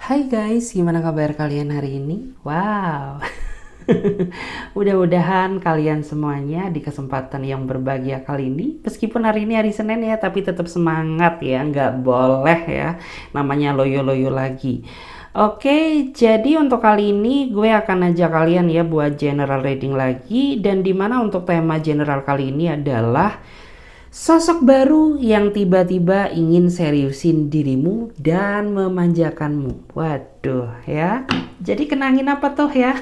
Hai guys, gimana kabar kalian hari ini? Wow, mudah-mudahan kalian semuanya di kesempatan yang berbahagia kali ini, meskipun hari ini hari Senin ya, tapi tetap semangat ya, nggak boleh ya, namanya loyo-loyo lagi. Oke, jadi untuk kali ini gue akan ajak kalian ya buat general reading lagi, dan dimana untuk tema general kali ini adalah sosok baru yang tiba-tiba ingin seriusin dirimu dan memanjakanmu. Waduh ya. Jadi kenangin apa tuh ya?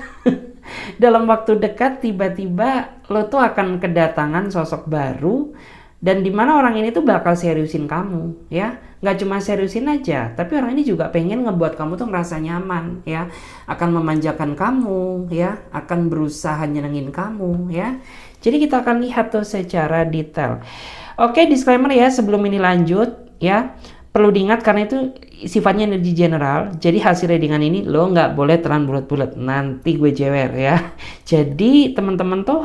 Dalam waktu dekat tiba-tiba lo tuh akan kedatangan sosok baru dan dimana orang ini tuh bakal seriusin kamu ya. Nggak cuma seriusin aja, tapi orang ini juga pengen ngebuat kamu tuh ngerasa nyaman ya. Akan memanjakan kamu ya, akan berusaha nyenengin kamu ya. Jadi kita akan lihat tuh secara detail. Oke, disclaimer ya sebelum ini lanjut ya. Perlu diingat karena itu sifatnya energi general. Jadi hasil readingan ini lo nggak boleh telan bulat-bulat. Nanti gue jewer ya. Jadi teman-teman tuh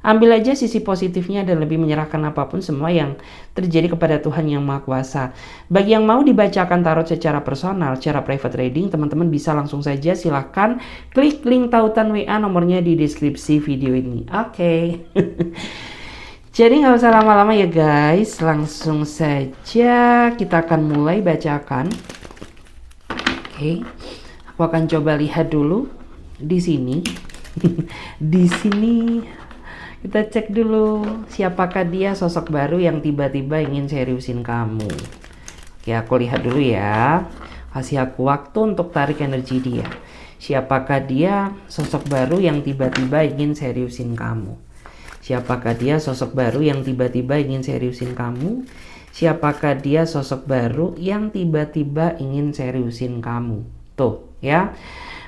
ambil aja sisi positifnya dan lebih menyerahkan apapun semua yang terjadi kepada Tuhan Yang Maha Kuasa. Bagi yang mau dibacakan tarot secara personal, secara private reading, teman-teman bisa langsung saja silahkan klik link tautan WA nomornya di deskripsi video ini. Oke. Jadi nggak usah lama-lama ya guys, langsung saja kita akan mulai bacakan. Oke, aku akan coba lihat dulu di sini. Di sini kita cek dulu siapakah dia sosok baru yang tiba-tiba ingin seriusin kamu. Oke, aku lihat dulu ya. Kasih aku waktu untuk tarik energi dia. Siapakah dia sosok baru yang tiba-tiba ingin seriusin kamu? Siapakah dia sosok baru yang tiba-tiba ingin seriusin kamu? Siapakah dia sosok baru yang tiba-tiba ingin seriusin kamu? Tuh ya.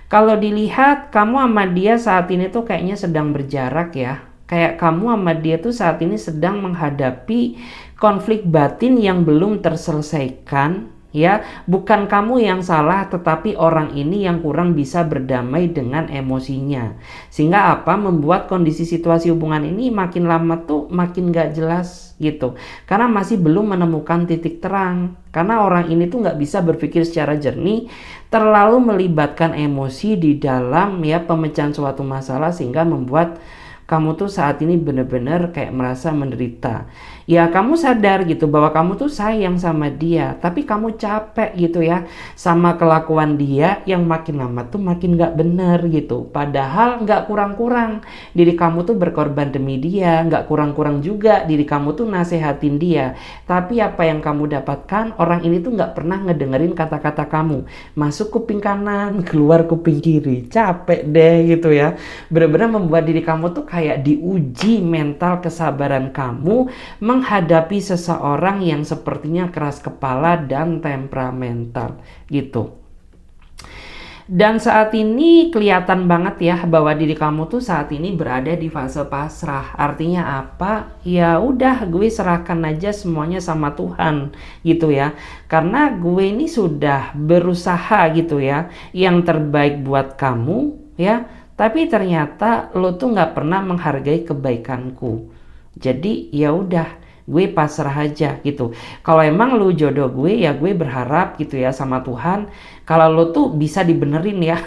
Kalau dilihat kamu sama dia saat ini tuh kayaknya sedang berjarak ya. Kayak kamu sama dia tuh saat ini sedang menghadapi konflik batin yang belum terselesaikan. Ya, bukan kamu yang salah, tetapi orang ini yang kurang bisa berdamai dengan emosinya. Sehingga apa? Membuat kondisi situasi hubungan ini makin lama tuh makin gak jelas gitu. Karena masih belum menemukan titik terang. Karena orang ini tuh gak bisa berpikir secara jernih, terlalu melibatkan emosi di dalam ya pemecahan suatu masalah sehingga membuat kamu tuh saat ini bener-bener kayak merasa menderita. Ya kamu sadar gitu bahwa kamu tuh sayang sama dia, tapi kamu capek gitu ya sama kelakuan dia yang makin lama tuh makin gak bener gitu. Padahal gak kurang-kurang diri kamu tuh berkorban demi dia, gak kurang-kurang juga diri kamu tuh nasehatin dia. Tapi apa yang kamu dapatkan, orang ini tuh gak pernah ngedengerin kata-kata kamu. Masuk kuping kanan, keluar kuping kiri. Capek deh gitu ya. Bener-bener membuat diri kamu tuh kayak diuji mental kesabaran kamu menghadapi seseorang yang sepertinya keras kepala dan temperamental gitu. Dan saat ini kelihatan banget ya bahwa diri kamu tuh saat ini berada di fase pasrah. Artinya apa? Ya udah gue serahkan aja semuanya sama Tuhan gitu ya. Karena gue ini sudah berusaha gitu ya yang terbaik buat kamu ya. Tapi ternyata lo tuh nggak pernah menghargai kebaikanku. Jadi ya udah gue pasrah aja gitu. Kalau emang lo jodoh gue ya gue berharap gitu ya sama Tuhan. Kalau lo tuh bisa dibenerin ya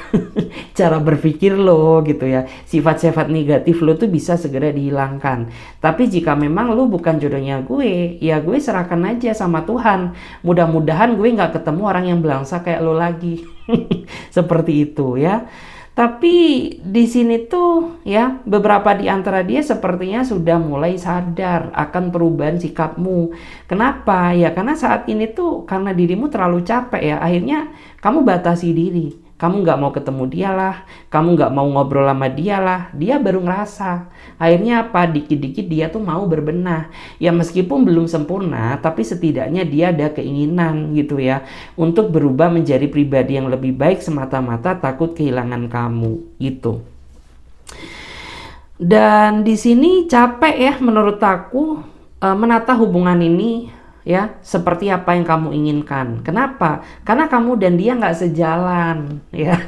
cara berpikir lo gitu ya. Sifat-sifat negatif lo tuh bisa segera dihilangkan. Tapi jika memang lo bukan jodohnya gue, ya gue serahkan aja sama Tuhan. Mudah-mudahan gue nggak ketemu orang yang belangsa kayak lo lagi. Seperti itu ya. Tapi di sini tuh ya beberapa di antara dia sepertinya sudah mulai sadar akan perubahan sikapmu. Kenapa? Ya karena saat ini tuh karena dirimu terlalu capek ya. Akhirnya kamu batasi diri. Kamu nggak mau ketemu dia lah. Kamu nggak mau ngobrol sama dia lah. Dia baru ngerasa. Akhirnya apa? Dikit-dikit dia tuh mau berbenah. Ya meskipun belum sempurna, tapi setidaknya dia ada keinginan gitu ya untuk berubah menjadi pribadi yang lebih baik semata-mata takut kehilangan kamu gitu. Dan di sini capek ya menurut aku menata hubungan ini ya, seperti apa yang kamu inginkan. Kenapa? Karena kamu dan dia nggak sejalan, ya.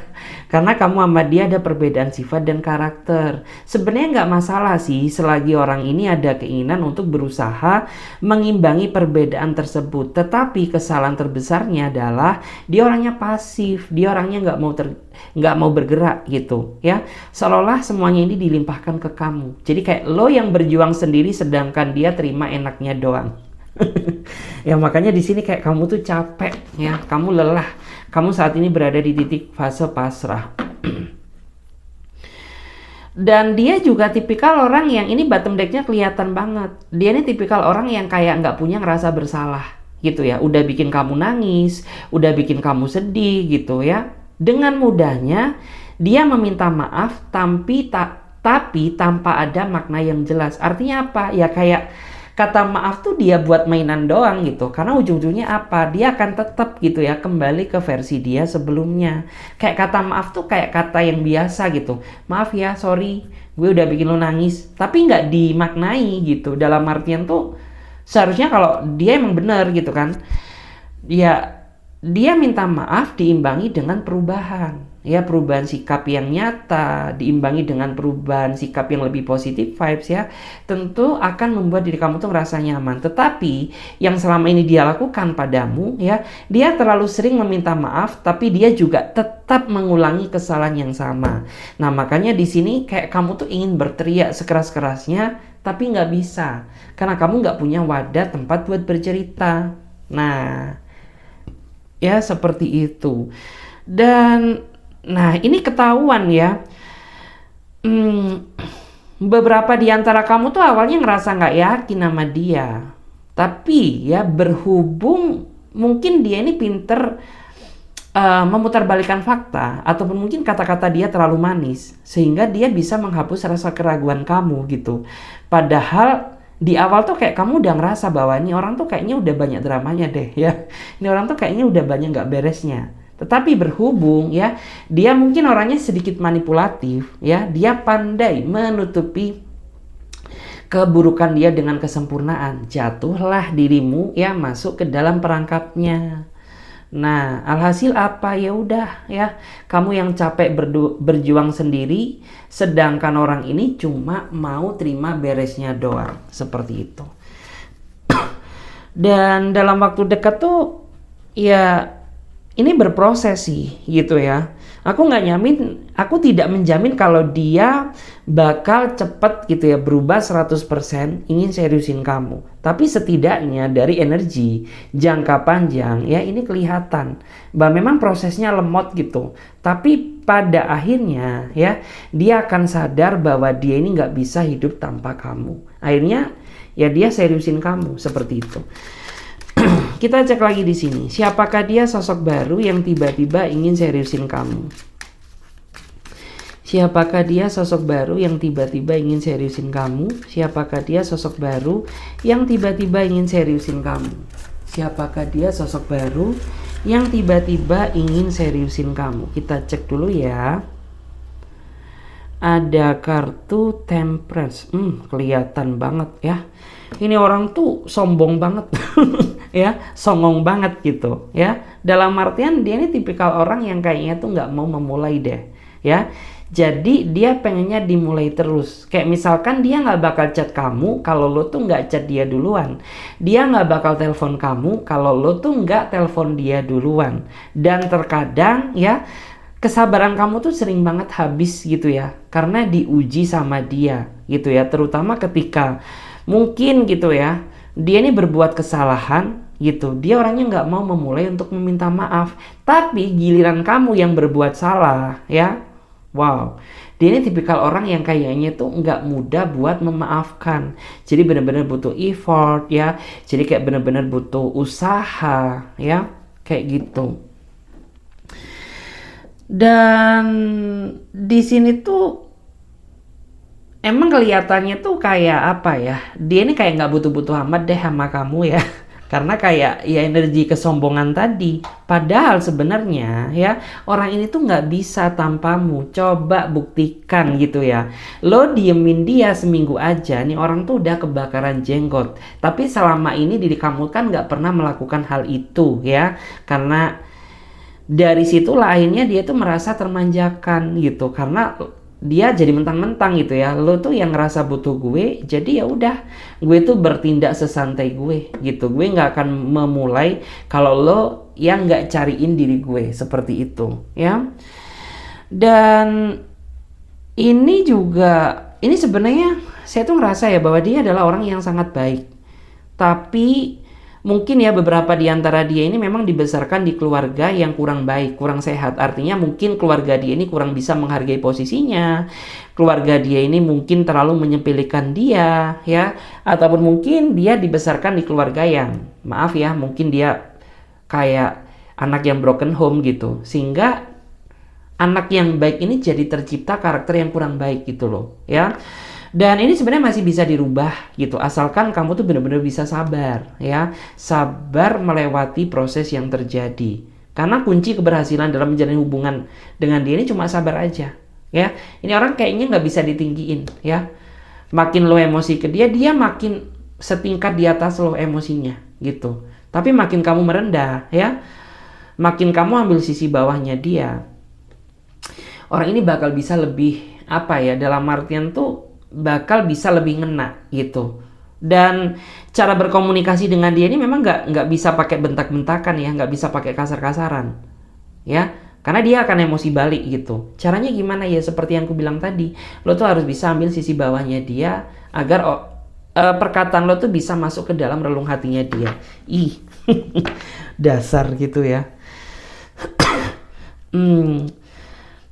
Karena kamu sama dia ada perbedaan sifat dan karakter. Sebenarnya nggak masalah sih selagi orang ini ada keinginan untuk berusaha mengimbangi perbedaan tersebut. Tetapi kesalahan terbesarnya adalah dia orangnya pasif, dia orangnya nggak mau bergerak gitu, ya. Seolah-olah semuanya ini dilimpahkan ke kamu. Jadi kayak lo yang berjuang sendiri sedangkan dia terima enaknya doang. Ya makanya di sini kayak kamu tuh capek, ya, kamu lelah, kamu saat ini berada di titik fase pasrah. Dan dia juga tipikal orang yang ini bottom decknya kelihatan banget. Dia ini tipikal orang yang kayak nggak punya ngerasa bersalah gitu ya. Udah bikin kamu nangis, udah bikin kamu sedih gitu ya. Dengan mudahnya dia meminta maaf tapi tanpa ada makna yang jelas. Artinya apa? Ya kayak kata maaf tuh dia buat mainan doang gitu. Karena ujung-ujungnya apa? Dia akan tetap gitu ya kembali ke versi dia sebelumnya. Kayak kata maaf tuh kayak kata yang biasa gitu. Maaf ya, sorry, gue udah bikin lo nangis. Tapi nggak dimaknai gitu. Dalam artian tuh seharusnya kalau dia emang bener gitu kan. Ya dia minta maaf diimbangi dengan perubahan. Ya, perubahan sikap yang nyata diimbangi dengan perubahan sikap yang lebih positif vibes ya, tentu akan membuat diri kamu tuh ngerasa nyaman. Tetapi yang selama ini dia lakukan padamu ya, dia terlalu sering meminta maaf tapi dia juga tetap mengulangi kesalahan yang sama. Nah makanya di sini kayak kamu tuh ingin berteriak sekeras-kerasnya tapi nggak bisa karena kamu nggak punya wadah tempat buat bercerita. Nah ya seperti itu. Dan nah ini ketahuan ya, beberapa di antara kamu tuh awalnya ngerasa nggak yakin sama dia. Tapi ya berhubung mungkin dia ini pinter memutarbalikkan fakta, ataupun mungkin kata-kata dia terlalu manis sehingga dia bisa menghapus rasa keraguan kamu gitu. Padahal di awal tuh kayak kamu udah ngerasa bahwa ini orang tuh kayaknya udah banyak dramanya deh ya. Ini orang tuh kayaknya udah banyak nggak beresnya. Tetapi berhubung ya, dia mungkin orangnya sedikit manipulatif ya, dia pandai menutupi keburukan dia dengan kesempurnaan. Jatuhlah dirimu ya masuk ke dalam perangkapnya. Nah, alhasil apa? Ya udah ya, kamu yang capek berjuang sendiri, sedangkan orang ini cuma mau terima beresnya doang. Seperti itu. Dan dalam waktu dekat tuh ya ini berproses sih gitu ya. Aku tidak menjamin kalau dia bakal cepet gitu ya berubah 100% ingin seriusin kamu. Tapi setidaknya dari energi jangka panjang ya ini kelihatan bahwa memang prosesnya lemot gitu. Tapi pada akhirnya ya dia akan sadar bahwa dia ini nggak bisa hidup tanpa kamu. Akhirnya ya dia seriusin kamu seperti itu. Kita cek lagi di sini. Siapakah dia sosok baru yang tiba-tiba ingin seriusin kamu? Siapakah dia sosok baru yang tiba-tiba ingin seriusin kamu? Siapakah dia sosok baru yang tiba-tiba ingin seriusin kamu? Siapakah dia sosok baru yang tiba-tiba ingin seriusin kamu? Kita cek dulu ya. Ada kartu Temperance. Kelihatan banget ya. Ini orang tuh sombong banget. Ya, songong banget gitu ya. Dalam artian dia ini tipikal orang yang kayaknya tuh nggak mau memulai deh ya. Jadi dia pengennya dimulai terus. Kayak misalkan dia nggak bakal chat kamu kalau lo tuh nggak chat dia duluan. Dia nggak bakal telepon kamu kalau lo tuh nggak telepon dia duluan. Dan terkadang ya kesabaran kamu tuh sering banget habis gitu ya, karena diuji sama dia gitu ya. Terutama ketika mungkin gitu ya dia ini berbuat kesalahan gitu, dia orangnya nggak mau memulai untuk meminta maaf. Tapi giliran kamu yang berbuat salah ya, wow, dia ini tipikal orang yang kayaknya tuh nggak mudah buat memaafkan. Jadi benar-benar butuh effort ya, jadi kayak benar-benar butuh usaha ya, kayak gitu. Dan di sini tuh emang kelihatannya tuh kayak apa ya, dia ini kayak nggak butuh-butuh amat deh sama kamu ya. Karena kayak ya energi kesombongan tadi. Padahal sebenarnya ya orang ini tuh nggak bisa tanpamu. Coba buktikan gitu ya. Lo diemin dia seminggu aja, nih orang tuh udah kebakaran jenggot. Tapi selama ini diri kamu kan nggak pernah melakukan hal itu ya. Karena dari situlah akhirnya dia tuh merasa termanjakan gitu, karena dia jadi mentang-mentang gitu ya, lo tuh yang ngerasa butuh gue, jadi ya udah gue tuh bertindak sesantai gue gitu, gue nggak akan memulai kalau lo yang nggak cariin diri gue seperti itu ya. Dan ini juga, ini sebenarnya saya tuh ngerasa ya bahwa dia adalah orang yang sangat baik, tapi mungkin ya beberapa di antara dia ini memang dibesarkan di keluarga yang kurang baik, kurang sehat. Artinya mungkin keluarga dia ini kurang bisa menghargai posisinya. Keluarga dia ini mungkin terlalu menyepelekan dia, ya. Ataupun mungkin dia dibesarkan di keluarga yang, maaf ya, mungkin dia kayak anak yang broken home gitu. Sehingga anak yang baik ini jadi tercipta karakter yang kurang baik gitu loh, ya. Dan ini sebenarnya masih bisa dirubah gitu, asalkan kamu tuh benar-benar bisa sabar ya, sabar melewati proses yang terjadi. Karena kunci keberhasilan dalam menjalin hubungan dengan dia ini cuma sabar aja ya. Ini orang kayaknya nggak bisa ditinggiin ya. Makin lo emosi ke dia, dia makin setingkat di atas lo emosinya gitu. Tapi makin kamu merendah ya, makin kamu ambil sisi bawahnya dia, orang ini bakal bisa lebih apa ya, dalam artian tuh bakal bisa lebih ngena gitu. Dan cara berkomunikasi dengan dia ini memang nggak bisa pakai bentak-bentakan ya, nggak bisa pakai kasar-kasaran ya, karena dia akan emosi balik gitu. Caranya gimana ya, seperti yang aku bilang tadi, lo tuh harus bisa ambil sisi bawahnya dia agar perkataan lo tuh bisa masuk ke dalam relung hatinya dia. Ih dasar gitu ya.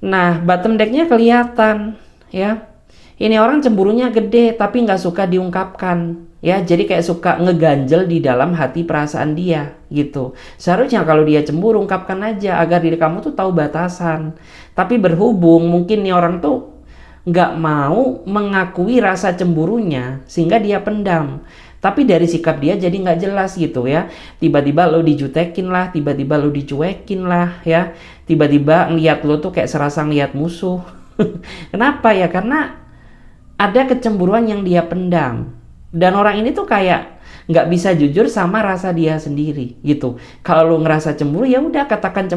Nah, bottom decknya kelihatan ya. Ini orang cemburunya gede tapi nggak suka diungkapkan ya, jadi kayak suka ngeganjel di dalam hati perasaan dia gitu. Seharusnya kalau dia cemburu ungkapkan aja agar diri kamu tuh tahu batasan. Tapi berhubung mungkin nih orang tuh nggak mau mengakui rasa cemburunya sehingga dia pendam. Tapi dari sikap dia jadi nggak jelas gitu ya. Tiba-tiba lo dijutekin lah, tiba-tiba lo dicuekin lah ya. Tiba-tiba ngeliat lo tuh kayak serasa ngeliat musuh. Kenapa ya? Karena ada kecemburuan yang dia pendam. Dan orang ini tuh kayak nggak bisa jujur sama rasa dia sendiri gitu. Kalau lo ngerasa cemburu ya udah katakan